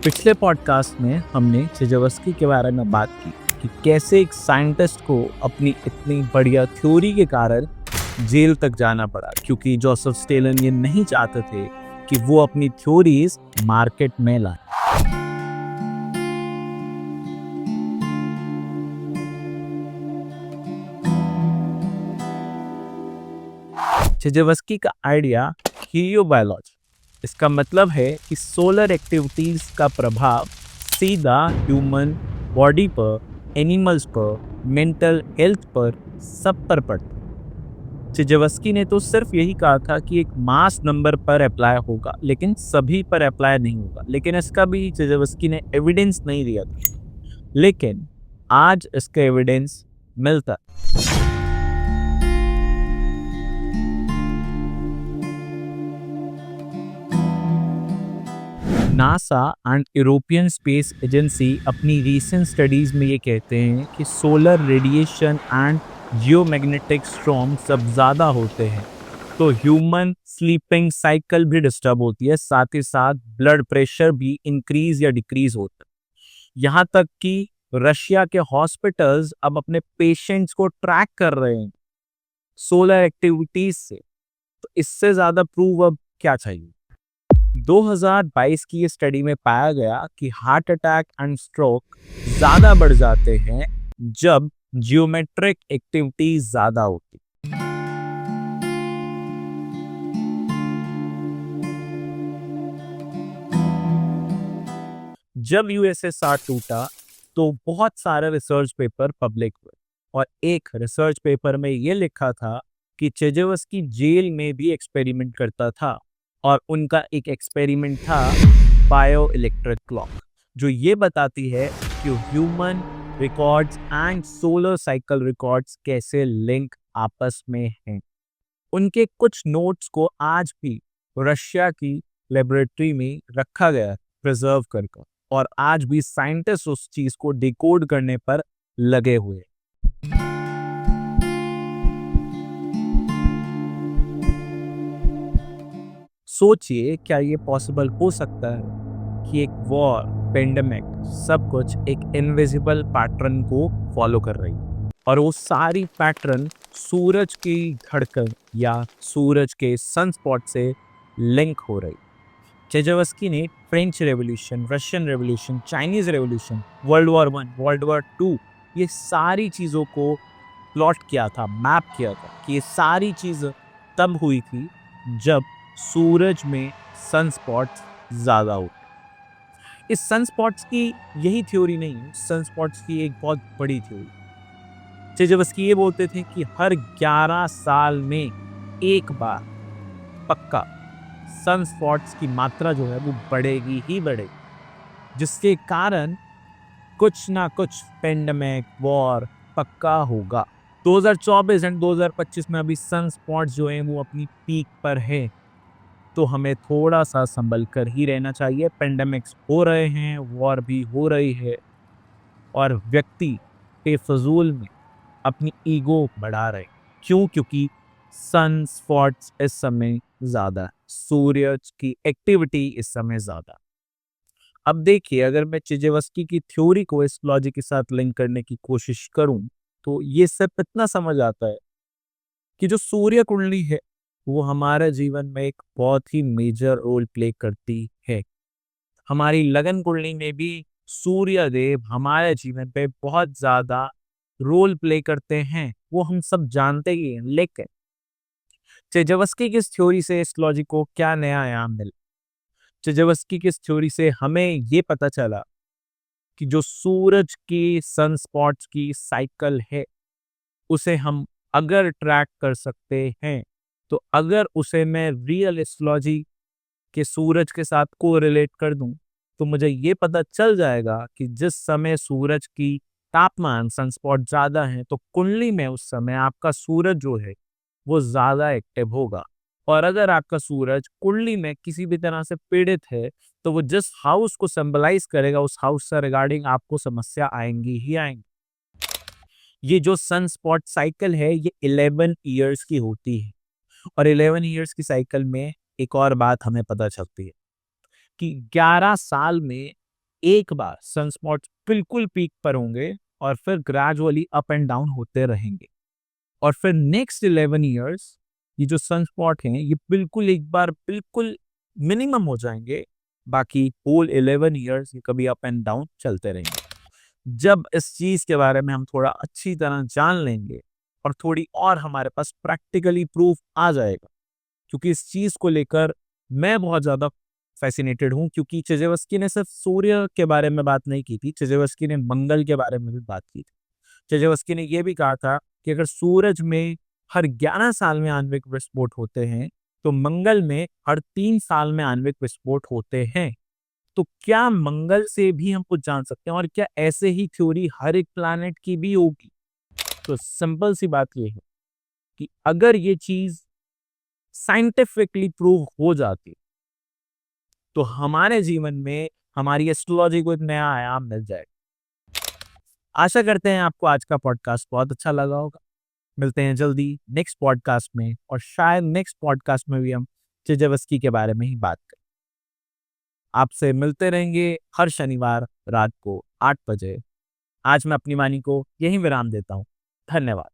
पिछले पॉडकास्ट में हमने चेजावस्की के बारे में बात की कि कैसे एक साइंटिस्ट को अपनी इतनी बढ़िया थ्योरी के कारण जेल तक जाना पड़ा, क्योंकि जोसेफ स्टेलिन ये नहीं चाहते थे कि वो अपनी थ्योरीज मार्केट में लाए। चेजावस्की का आइडिया हीलियोबायोलॉजी, इसका मतलब है कि सोलर एक्टिविटीज का प्रभाव सीधा ह्यूमन बॉडी पर, एनिमल्स पर, मेंटल हेल्थ पर, सब पर पड़ता है। चेजावस्की ने तो सिर्फ यही कहा था कि एक मास नंबर पर अप्लाई होगा, लेकिन सभी पर अप्लाई नहीं होगा। लेकिन इसका भी चेजावस्की ने एविडेंस नहीं दिया था, लेकिन आज इसका एविडेंस मिलता है। NASA and European space agency अपनी रीसेंट स्टडीज में ये कहते हैं कि solar radiation and geomagnetic storm सब ज़्यादा होते हैं तो ह्यूमन स्लीपिंग साइकिल भी डिस्टर्ब होती है, साथ ही साथ ब्लड प्रेशर भी इंक्रीज या डिक्रीज होता है। यहाँ तक कि रशिया के हॉस्पिटल्स अब अपने पेशेंट्स को ट्रैक कर रहे हैं सोलर एक्टिविटीज से। तो इससे ज़्यादा प्रूव अब क्या चाहिए। 2022 की ये स्टडी में पाया गया कि हार्ट अटैक एंड स्ट्रोक ज्यादा बढ़ जाते हैं जब जियोमेट्रिक एक्टिविटी ज्यादा होती। जब यूएसएसआर टूटा तो बहुत सारे रिसर्च पेपर पब्लिक हुए और एक रिसर्च पेपर में ये लिखा था कि चेजावस्की जेल में भी एक्सपेरिमेंट करता था और उनका एक एक्सपेरिमेंट था बायो इलेक्ट्रिक क्लॉक, जो ये बताती है कि human records and solar cycle records कैसे लिंक आपस में हैं। उनके कुछ नोट्स को आज भी रशिया की लेबोरेटरी में रखा गया प्रिजर्व करके, और आज भी साइंटिस्ट उस चीज को डिकोड करने पर लगे हुए हैं। सोचिए, क्या ये पॉसिबल हो सकता है कि एक वॉर, पेंडेमिक, सब कुछ एक इनविजिबल पैटर्न को फॉलो कर रही है और वो सारी पैटर्न सूरज की धड़कन या सूरज के सनस्पॉट से लिंक हो रही। चेजावस्की ने French revolution, Russian revolution, Chinese revolution, world war 1, world war 2, ये सारी चीज़ों को प्लॉट किया था, मैप किया था कि ये सारी चीज़ तब हुई थी जब सूरज में सनस्पॉट्स ज़्यादा होते। इस सनस्पॉट्स की यही थ्योरी नहीं है, सनस्पॉट्स की एक बहुत बड़ी थ्योरी। चेजावस्की ये बोलते थे कि हर 11 साल में एक बार पक्का सनस्पॉट्स की मात्रा जो है वो बढ़ेगी ही बढ़ेगी, जिसके कारण कुछ ना कुछ पेंडेमिक, वॉर पक्का होगा। 2024 एंड 2025 में अभी सनस्पॉट्स जो हैं वो अपनी पीक पर है, तो हमें थोड़ा सा संभल कर ही रहना चाहिए। पेंडेमिक्स हो रहे हैं, वॉर भी हो रही है, और व्यक्ति बेफजूल में अपनी ईगो बढ़ा रहे। क्यों? क्योंकि सन स्पॉट्स इस समय ज्यादा है, सूर्य की एक्टिविटी इस समय ज्यादा। अब देखिए, अगर मैं चेजावस्की की थ्योरी को इस लॉजिक के साथ लिंक करने की कोशिश करूं तो ये सब इतना समझ आता है कि जो सूर्य कुंडली है वो हमारे जीवन में एक बहुत ही मेजर रोल प्ले करती है। हमारी लगन कुंडली में भी सूर्य देव हमारे जीवन पे बहुत ज्यादा रोल प्ले करते हैं, वो हम सब जानते ही हैं। लेकिन चेजावस्की की इस थ्योरी से इस लॉजिक को क्या नया आयाम मिला। चेजावस्की की इस थ्योरी से हमें ये पता चला कि जो सूरज की सनस्पॉट्स की साइकिल है उसे हम अगर ट्रैक कर सकते हैं, तो अगर उसे मैं रियल एस्ट्रोलॉजी के सूरज के साथ को रिलेट कर दूं तो मुझे ये पता चल जाएगा कि जिस समय सूरज की तापमान, सनस्पॉट ज्यादा है, तो कुंडली में उस समय आपका सूरज जो है वो ज्यादा एक्टिव होगा। और अगर आपका सूरज कुंडली में किसी भी तरह से पीड़ित है तो वो जिस हाउस को सिंबलाइज करेगा उस हाउस से रिगार्डिंग आपको समस्या आएंगी ही आएंगी। ये जो सन स्पॉट साइकिल है ये 11 ईयर्स की होती है, और 11 ईयर्स की साइकिल में एक और बात हमें पता चलती है कि 11 साल में एक बार सनस्पॉट्स बिल्कुल पीक पर होंगे और फिर ग्रेजुअली अप एंड डाउन होते रहेंगे। और फिर नेक्स्ट 11 इयर्स ये जो सनस्पॉट हैं ये बिल्कुल एक बार बिल्कुल मिनिमम हो जाएंगे। बाकी होल 11 इयर्स ये कभी अप एंड डाउन चलते रहेंगे। जब इस चीज के बारे में हम थोड़ा अच्छी तरह जान लेंगे और थोड़ी और हमारे पास प्रैक्टिकली प्रूफ आ जाएगा, क्योंकि इस चीज को लेकर मैं बहुत ज्यादा फैसिनेटेड हूं, क्योंकि चेजेवस्की ने सिर्फ सूर्य के बारे में बात नहीं की थी, चेजेवस्की ने मंगल के बारे में भी बात की थी। चेजेवस्की ने यह भी कहा था कि अगर सूरज में हर 11 साल में आणविक विस्फोट होते हैं तो मंगल में हर 3 साल में आणविक विस्फोट होते हैं। तो क्या मंगल से भी हम कुछ जान सकते हैं, और क्या ऐसे ही थ्योरी हर एक प्लैनेट की भी होगी? तो सिंपल सी बात यह है कि अगर ये चीज साइंटिफिकली प्रूव हो जाती तो हमारे जीवन में हमारी एस्ट्रोलॉजी को एक नया आयाम मिल जाएगा। आशा करते हैं आपको आज का पॉडकास्ट बहुत अच्छा लगा होगा। मिलते हैं जल्दी नेक्स्ट पॉडकास्ट में, और शायद नेक्स्ट पॉडकास्ट में भी हम चेजेवस्की के बारे में ही बात करें। आपसे मिलते रहेंगे हर शनिवार रात को 8 बजे। आज मैं अपनी वाणी को यहीं विराम देता हूँ। धन्यवाद।